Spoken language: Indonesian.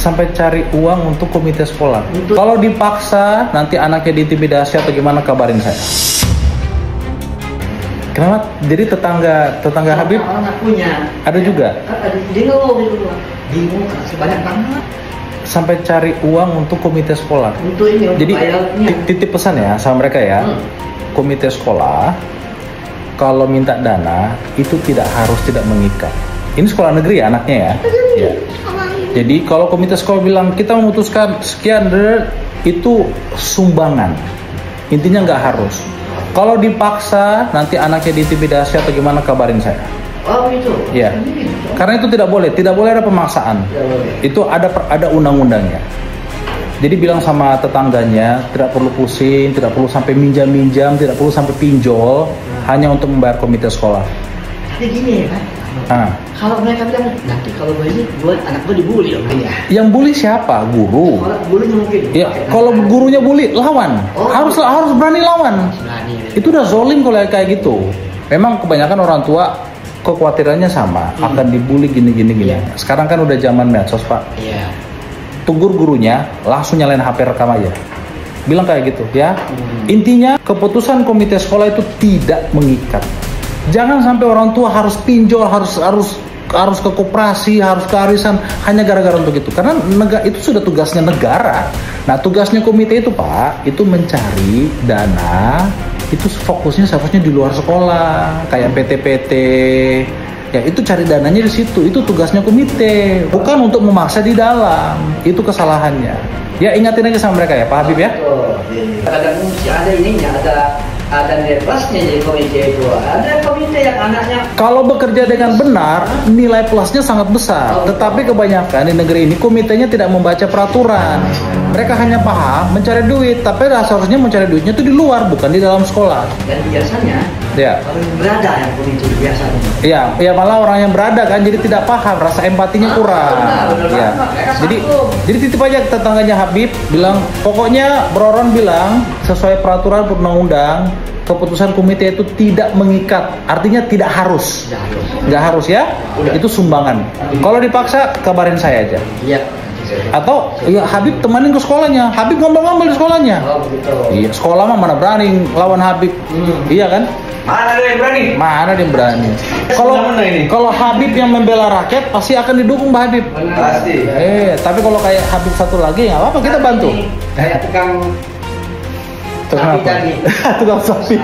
sampai cari uang untuk komite sekolah. Kalau dipaksa nanti anaknya diintimidasi atau gimana, kabarin saya. Kenapa? Jadi tetangga Habib anak punya ada juga? Bingung sebanyak banget. Sampai cari uang untuk komite sekolah. Untuk ini, untuk jadi bayarnya. titip pesan ya sama mereka ya. Komite sekolah kalau minta dana itu tidak mengikat. Ini sekolah negeri ya anaknya ya. Ya. Jadi kalau komite sekolah bilang kita memutuskan sekian, itu sumbangan. Intinya nggak harus. Kalau dipaksa nanti anaknya diintimidasi atau gimana, kabarin saya. Oh gitu. Ya. Karena itu tidak boleh ada pemaksaan. Itu ada undang-undangnya. Jadi bilang sama tetangganya, tidak perlu pusing, tidak perlu sampai minjam, tidak perlu sampai pinjol, hanya untuk membayar komite sekolah. Tapi gini ya kan, kalau mereka bilang nanti kalau begini, anak gue dibully ya. Yang bully siapa? Guru. Kalau bully mungkin. Ya, kalau gurunya bully, lawan. Harus berani lawan. Itu udah zolim kalau kayak gitu. Memang kebanyakan orang tua kekhawatirannya sama, akan dibully gini. Sekarang kan udah zaman medsos, Pak. Iya. Tegur gurunya, langsung nyalain HP rekam aja. Bilang kayak gitu ya. Intinya keputusan komite sekolah itu tidak mengikat. Jangan sampai orang tua harus pinjol, harus ke koperasi, harus ke arisan hanya gara-gara untuk itu. Karena itu sudah tugasnya negara. Nah, tugasnya komite itu, Pak, itu mencari dana. Itu fokusnya seharusnya di luar sekolah, kayak PT-PT. Ya, itu cari dananya di situ. Itu tugasnya komite, bukan untuk memaksa di dalam. Itu kesalahannya. Ya, ingatin aja sama mereka ya, Pak Habib ya. Ada ininya, ada nilai plusnya jadi komite itu. Ada komite yang anaknya. Kalau bekerja dengan benar, nilai plusnya sangat besar. Tetapi kebanyakan di negeri ini komitenya tidak membaca peraturan. Mereka hanya paham mencari duit, tapi seharusnya mencari duitnya itu di luar, bukan di dalam sekolah. Dan biasanya orang yang berada yang komite biasanya. Ya malah orang yang berada kan, jadi tidak paham, rasa empatinya kurang. Ya. Jadi titip aja tetangganya Habib, bilang pokoknya Broron bilang sesuai peraturan perundang-undang, keputusan komite itu tidak mengikat, artinya tidak harus. Nggak harus ya. Itu sumbangan. Kalau dipaksa, kabarin saya aja. Iya. Atau ya Habib temanin ke sekolahnya. Habib ngomel-ngomel di sekolahnya. Iya, sekolah mah mana berani lawan Habib. Iya kan? Mana ada yang berani? Kalau Habib yang membela rakyat pasti akan didukung Pak Habib. Pasti. Tapi kalau kayak Habib satu lagi nggak apa-apa, kita bantu. Kayak tukang Tukang sapi.